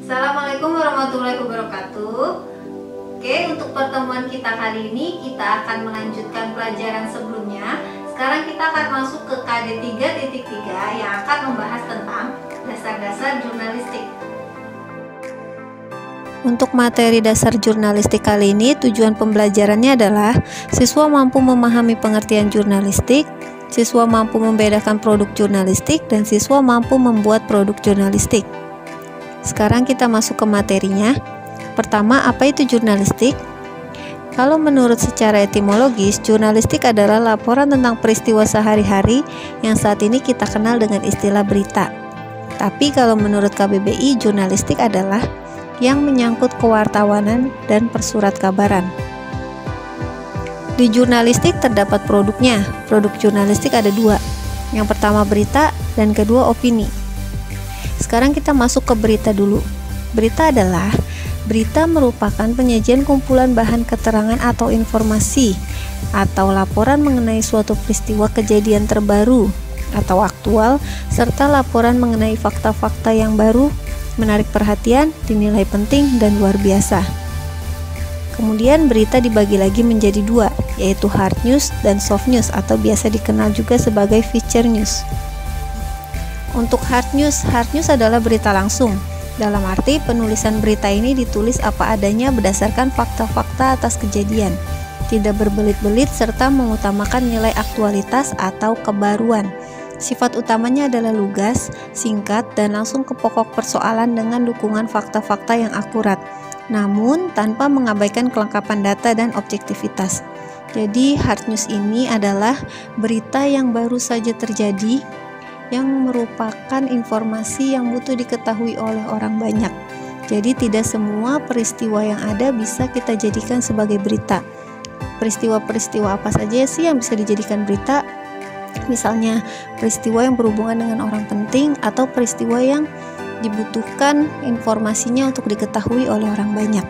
Assalamualaikum warahmatullahi wabarakatuh. Oke, untuk pertemuan kita kali ini kita akan melanjutkan pelajaran sebelumnya. Sekarang kita akan masuk ke KD 3.3 yang akan membahas tentang dasar-dasar jurnalistik. Untuk materi dasar jurnalistik kali ini, tujuan pembelajarannya adalah siswa mampu memahami pengertian jurnalistik, siswa mampu membedakan produk jurnalistik, dan siswa mampu membuat produk jurnalistik. Sekarang kita masuk ke materinya. Pertama, apa itu jurnalistik? Kalau menurut secara etimologis, jurnalistik adalah laporan tentang peristiwa sehari-hari yang saat ini kita kenal dengan istilah berita. Tapi kalau menurut KBBI, jurnalistik adalah yang menyangkut kewartawanan dan persurat kabaran. Di jurnalistik terdapat produknya. Produk jurnalistik ada dua. Yang pertama berita dan kedua opini. Sekarang kita masuk ke berita dulu. Berita merupakan penyajian kumpulan bahan keterangan atau informasi atau laporan mengenai suatu peristiwa kejadian terbaru atau aktual serta laporan mengenai fakta-fakta yang baru, menarik perhatian, dinilai penting, dan luar biasa. Kemudian berita dibagi lagi menjadi dua, yaitu hard news dan soft news atau biasa dikenal juga sebagai feature news. Untuk hard news adalah berita langsung. Dalam arti penulisan berita ini ditulis apa adanya berdasarkan fakta-fakta atas kejadian, tidak berbelit-belit serta mengutamakan nilai aktualitas atau kebaruan. Sifat utamanya adalah lugas, singkat, dan langsung ke pokok persoalan dengan dukungan fakta-fakta yang akurat, namun tanpa mengabaikan kelengkapan data dan objektivitas. Jadi hard news ini adalah berita yang baru saja terjadi, yang merupakan informasi yang butuh diketahui oleh orang banyak. Jadi tidak semua peristiwa yang ada bisa kita jadikan sebagai berita. Peristiwa-peristiwa apa saja sih yang bisa dijadikan berita? Misalnya peristiwa yang berhubungan dengan orang penting atau peristiwa yang dibutuhkan informasinya untuk diketahui oleh orang banyak.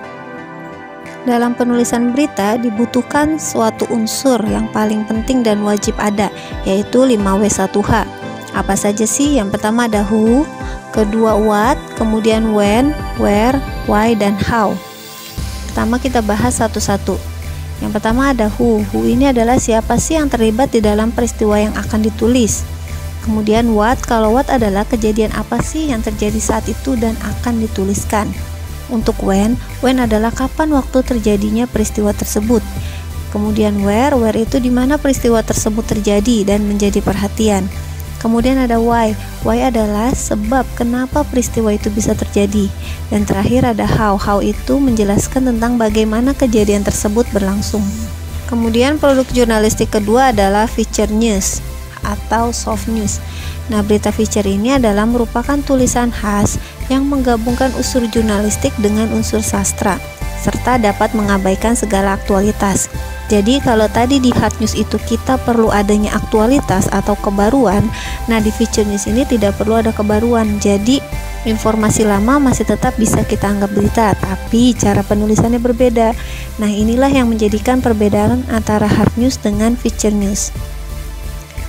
Dalam penulisan berita dibutuhkan suatu unsur yang paling penting dan wajib ada, yaitu 5W1H. Apa saja sih? Yang pertama ada who, kedua what, kemudian when, where, why, dan how. Pertama kita bahas satu-satu. Yang pertama ada who. Who ini adalah siapa sih yang terlibat di dalam peristiwa yang akan ditulis. Kemudian what. Kalau what adalah kejadian apa sih yang terjadi saat itu dan akan dituliskan. Untuk when adalah kapan waktu terjadinya peristiwa tersebut. Kemudian where itu di mana peristiwa tersebut terjadi dan menjadi perhatian. Kemudian ada why. Why adalah sebab kenapa peristiwa itu bisa terjadi. Dan terakhir ada how. How itu menjelaskan tentang bagaimana kejadian tersebut berlangsung. Kemudian produk jurnalistik kedua adalah feature news atau soft news. Nah, berita feature ini adalah merupakan tulisan khas yang menggabungkan unsur jurnalistik dengan unsur sastra, serta dapat mengabaikan segala aktualitas. Jadi kalau tadi di hard news itu kita perlu adanya aktualitas atau kebaruan, nah di feature news ini tidak perlu ada kebaruan. Jadi informasi lama masih tetap bisa kita anggap berita, tapi cara penulisannya berbeda. Nah, inilah yang menjadikan perbedaan antara hard news dengan feature news.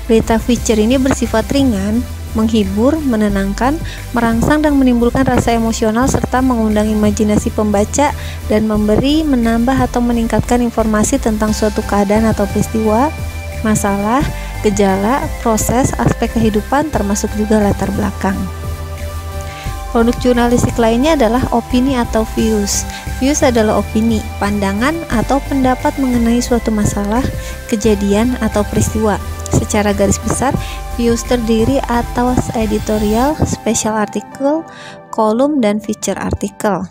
Berita feature ini bersifat ringan, menghibur, menenangkan, merangsang dan menimbulkan rasa emosional serta mengundang imajinasi pembaca dan memberi, menambah atau meningkatkan informasi tentang suatu keadaan atau peristiwa, masalah, gejala, proses, aspek kehidupan termasuk juga latar belakang. Produk jurnalistik lainnya adalah opini atau views. Views adalah opini, pandangan atau pendapat mengenai suatu masalah, kejadian atau peristiwa. Secara garis besar, views terdiri atas editorial, special article, kolom, dan feature article.